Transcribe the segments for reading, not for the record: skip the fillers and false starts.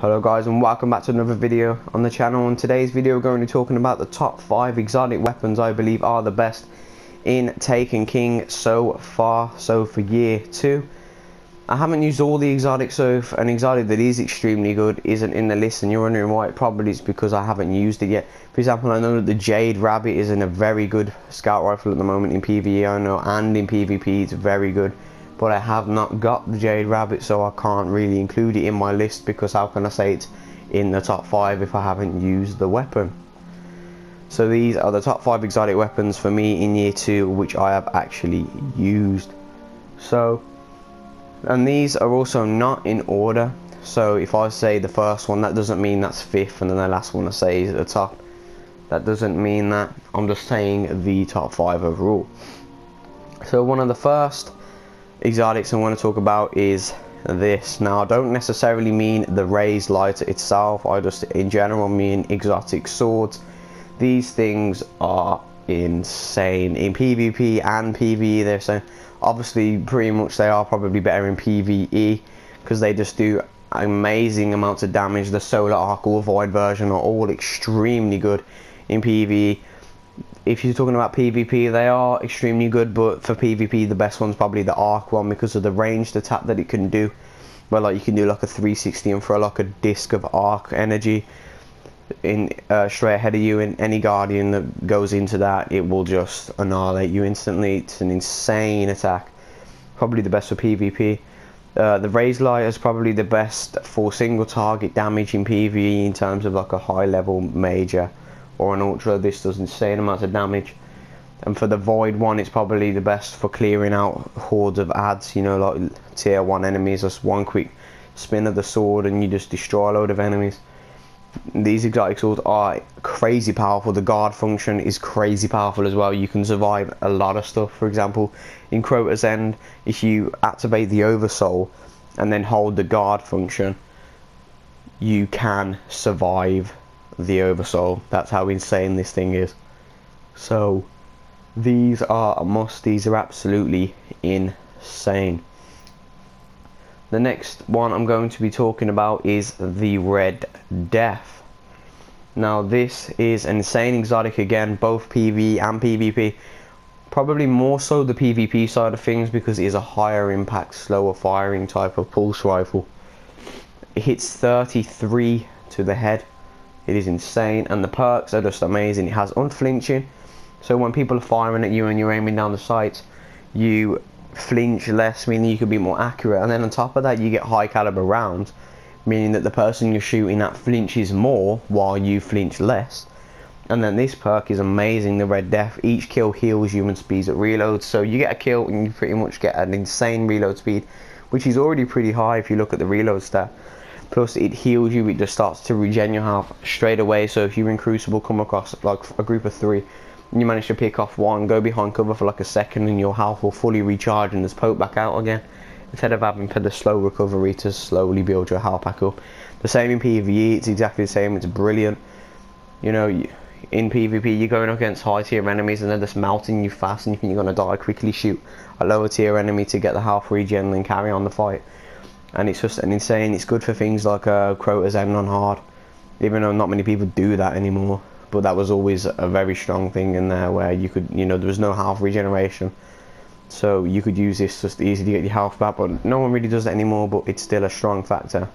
Hello guys, and welcome back to another video on the channel. In today's video we're going to be talking about the top 5 exotic weapons I believe are the best in Taken King so far. So for year 2, I haven't used all the exotics, so if an exotic that is extremely good isn't in the list and you're wondering why, it probably is because I haven't used it yet. For example, I know that the Jade Rabbit is in a very good scout rifle at the moment in PvE, I know, and in PvP it's very good. But I have not got the Jade Rabbit, so I can't really include it in my list, because how can I say it's in the top 5 if I haven't used the weapon? So these are the top 5 exotic weapons for me in year 2 which I have actually used. So, and these are also not in order, so if I say the first one, that doesn't mean that's 5th, and then the last one I say is at the top. That doesn't mean that, I'm just saying the top 5 overall. So one of the first exotics I want to talk about is this. Now I don't necessarily mean the raised lighter itself, I just in general mean exotic swords. These things are insane in PvP and PvE. They're so obviously pretty much they are probably better in PvE because they just do amazing amounts of damage. The Solar Arc or Void version are all extremely good in PvE. If you're talking about PvP, they are extremely good, but for PvP the best one's probably the Arc one because of the ranged attack that it can do. Well, like you can do like a 360 and throw like a disc of arc energy in straight ahead of you, and any Guardian that goes into that, it will just annihilate you instantly. It's an insane attack, probably the best for PvP. The Raised Light is probably the best for single target damage in PvE in terms of like a high level major or an ultra. This does insane amounts of damage. And for the Void one, it's probably the best for clearing out hordes of adds, you know, like tier 1 enemies. Just one quick spin of the sword and you just destroy a load of enemies. These exotic swords are crazy powerful. The guard function is crazy powerful as well. You can survive a lot of stuff. For example, in Crota's End, if you activate the Oversoul and then hold the guard function, you can survive the Oversoul. That's how insane this thing is. So these are a must. These are absolutely insane. The next one I'm going to be talking about is the Red Death. Now this is an insane exotic again, both PvE and PvP. Probably more so the PvP side of things because it is a higher impact, slower firing type of pulse rifle. It hits 33 to the head. It is insane, and the perks are just amazing. It has unflinching, so when people are firing at you and you're aiming down the sights, you flinch less, meaning you can be more accurate. And then on top of that, you get high caliber rounds, meaning that the person you're shooting at flinches more while you flinch less. And then this perk is amazing, the Red Death. Each kill heals you and speeds at reloads, so you get a kill and you pretty much get an insane reload speed, which is already pretty high if you look at the reload stat. Plus it heals you, it just starts to regen your health straight away. So if you're in Crucible, come across like a group of 3 and you manage to pick off one, go behind cover for like a second and your health will fully recharge and just poke back out again, instead of having for the slow recovery to slowly build your health back up. The same in PvE, it's exactly the same. It's brilliant. You know, in PvP you're going up against high tier enemies and they're just melting you fast and you think you're going to die. Quickly shoot a lower tier enemy to get the health regen and carry on the fight. And it's just an insane. It's good for things like Crota's End on hard, even though not many people do that anymore, but that was always a very strong thing in there where you could, you know, there was no health regeneration, so you could use this just easily to get your health back. But no one really does that anymore, but it's still a strong factor,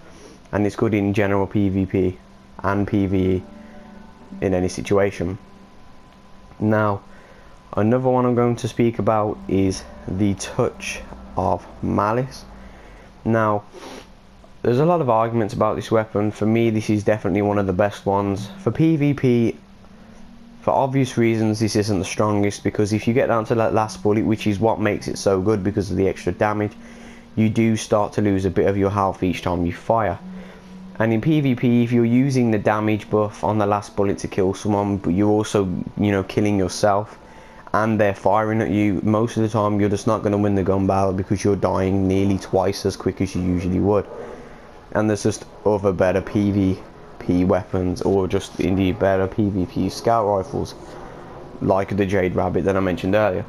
and it's good in general PvP and PvE in any situation. Now another one I'm going to speak about is the Touch of Malice. Now there's a lot of arguments about this weapon. For me, this is definitely one of the best ones. For PvP, for obvious reasons, this isn't the strongest, because if you get down to that last bullet, which is what makes it so good because of the extra damage, you do start to lose a bit of your health each time you fire. And in PvP, if you're using the damage buff on the last bullet to kill someone, but you're also, you know, killing yourself and they're firing at you, most of the time you're just not going to win the gun battle because you're dying nearly twice as quick as you usually would. And there's just other better PvP weapons, or just indeed better PvP scout rifles like the Jade Rabbit that I mentioned earlier.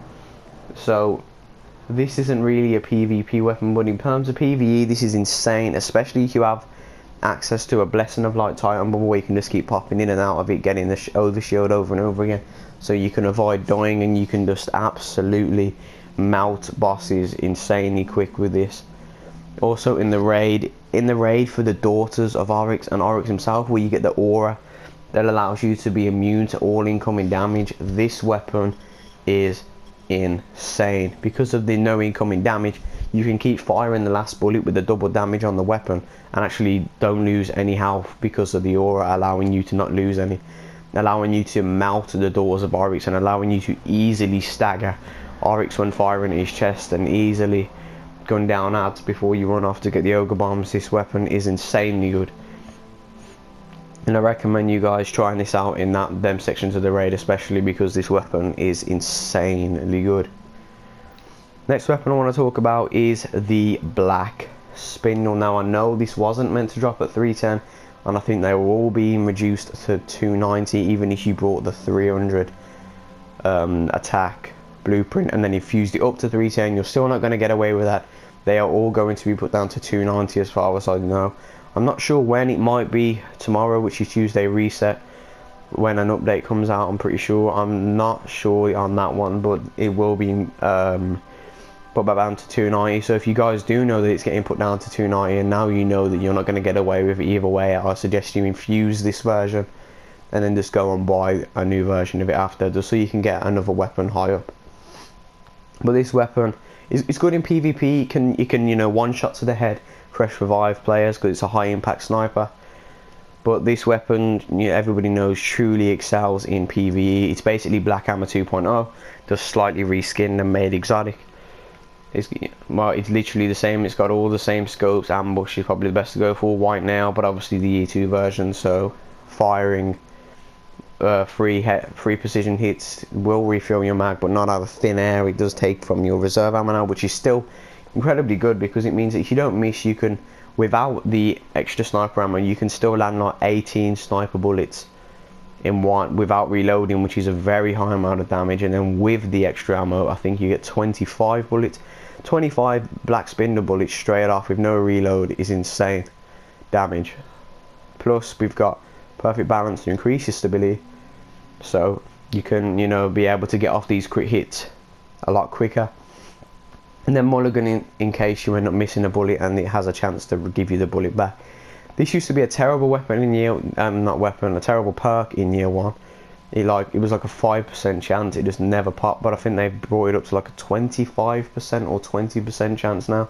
So this isn't really a PvP weapon, but in terms of PvE this is insane, especially if you have access to a Blessing of Light Titan bubble where you can just keep popping in and out of it, getting the overshield over and over again, so you can avoid dying, and you can just absolutely melt bosses insanely quick with this. Also in the raid for the Daughters of Oryx and Oryx himself, where you get the aura that allows you to be immune to all incoming damage, this weapon is insane. Because of the no incoming damage, you can keep firing the last bullet with the double damage on the weapon and actually don't lose any health because of the aura, allowing you to not lose any, allowing you to melt the Daughters of Oryx, and allowing you to easily stagger Oryx when firing at his chest and easily gun down ads before you run off to get the Ogre Bombs. This weapon is insanely good, and I recommend you guys trying this out in them sections of the raid, especially because this weapon is insanely good. Next weapon I want to talk about is the Black Spindle. Now I know this wasn't meant to drop at 310, and I think they were all being reduced to 290, even if you brought the 300 attack blueprint and then infused it up to 310. You're still not going to get away with that. They are all going to be put down to 290 as far as I know. I'm not sure when. It might be tomorrow, which is Tuesday reset, when an update comes out. I'm pretty sure. I'm not sure on that one, but it will be put back down to 290. So if you guys do know that it's getting put down to 290, and now you know that you're not going to get away with it either way, I suggest you infuse this version and then just go and buy a new version of it after, just so you can get another weapon high up. But this weapon is good in PvP. You can you know, one shot to the head fresh revive players because it's a high impact sniper. But this weapon, you know, everybody knows, truly excels in PvE. It's basically Black Hammer 2.0, just slightly reskinned and made exotic. It's literally the same. It's got all the same scopes. Ambush is probably the best to go for. White Nail, but obviously the E2 version, so firing free precision hits will refill your mag, but not out of thin air. It does take from your reserve ammo now, which is still incredibly good, because it means that if you don't miss, you can, without the extra sniper ammo, you can still land like 18 sniper bullets in one without reloading, which is a very high amount of damage. And then with the extra ammo, I think you get 25 bullets, 25 Black Spindle bullets straight off with no reload is insane damage. Plus we've got perfect balance to increase your stability, so you can, you know, be able to get off these crit hits a lot quicker. And then mulligan in case you end up missing a bullet and it has a chance to give you the bullet back. This used to be a terrible weapon in year, a terrible perk in year 1. It was like a 5% chance, it just never popped, but I think they've brought it up to like a 25% or 20% chance now.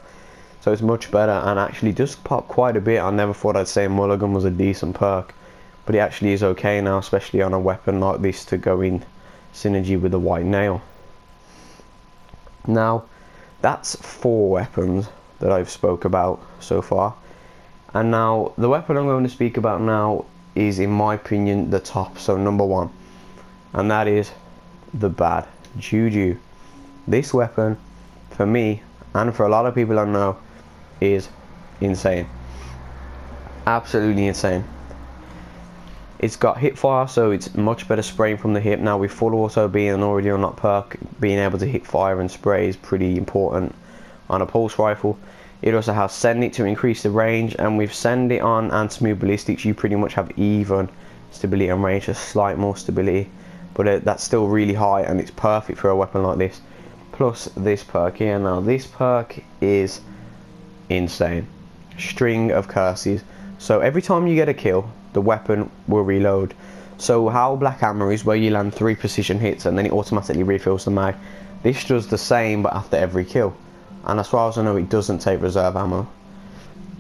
So it's much better and actually does pop quite a bit. I never thought I'd say mulligan was a decent perk, but it actually is okay now, especially on a weapon like this to go in synergy with the White Nail. Now, that's 4 weapons that I've spoke about so far. And now, the weapon I'm going to speak about now is, in my opinion, the top, so number 1. And that is the Bad Juju. This weapon, for me, and for a lot of people I know, is insane. Absolutely insane. It's got hip fire, so it's much better spraying from the hip. Now with full auto being an already unlocked perk, being able to hip fire and spray is pretty important on a pulse rifle. It also has Send It to increase the range, and with Send It on and Smooth Ballistics, you pretty much have even stability and range, a slight more stability, but that's still really high, and it's perfect for a weapon like this. Plus this perk here. Now this perk is insane. String of Curses. So every time you get a kill, the weapon will reload. So how Black Hammer is, where you land 3 precision hits and then it automatically refills the mag, this does the same but after every kill, and as far as I know it doesn't take reserve ammo.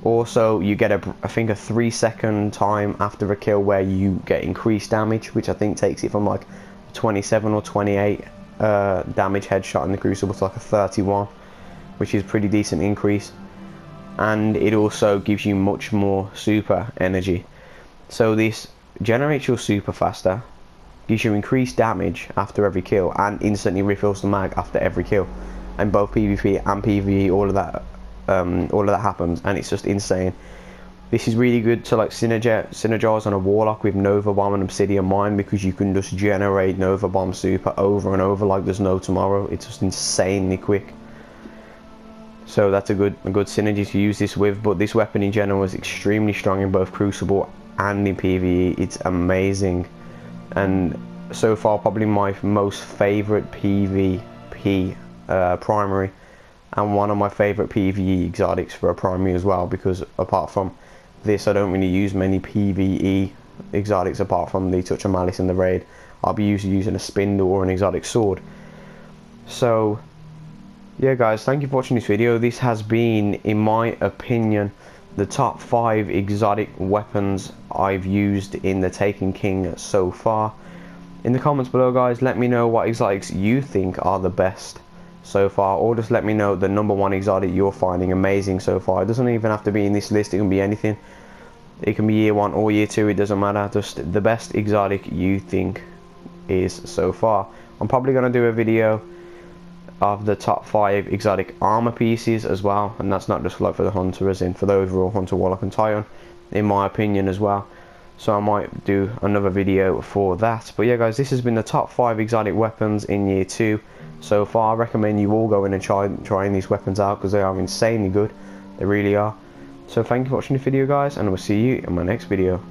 Also you get I think a 3-second time after a kill where you get increased damage, which I think takes it from like 27 or 28 damage headshot in the Crucible to like a 31, which is a pretty decent increase. And it also gives you much more super energy. So this generates your super faster, gives you increased damage after every kill, and instantly refills the mag after every kill. And both PvP and PvE, all of that happens, and it's just insane. This is really good to like synergize on a Warlock with Nova Bomb and Obsidian Mine, because you can just generate Nova Bomb super over and over like there's no tomorrow. It's just insanely quick. so that's a good synergy to use this with. But this weapon in general is extremely strong in both Crucible and in PvE. It's amazing, and so far probably my most favorite PvP primary, and one of my favorite PvE exotics for a primary as well, because apart from this I don't really use many PvE exotics apart from the Touch of Malice in the raid. I'll be usually using a spindle or an exotic sword. So yeah guys, thank you for watching this video. This has been, in my opinion, the top 5 exotic weapons I've used in the Taken King so far. In the comments below guys, let me know what exotics you think are the best so far, or just let me know the #1 exotic you're finding amazing so far. It doesn't even have to be in this list, it can be anything. It can be year 1 or year 2, it doesn't matter. Just the best exotic you think is so far. I'm probably going to do a video of the top 5 exotic armor pieces as well, and that's not just like for the hunter, as in for the overall hunter, warlock and Tyon, in my opinion as well. So I might do another video for that. But yeah guys, this has been the top 5 exotic weapons in year 2 so far. I recommend you all go in and trying these weapons out, because they are insanely good. They really are. So thank you for watching the video guys, and I will see you in my next video.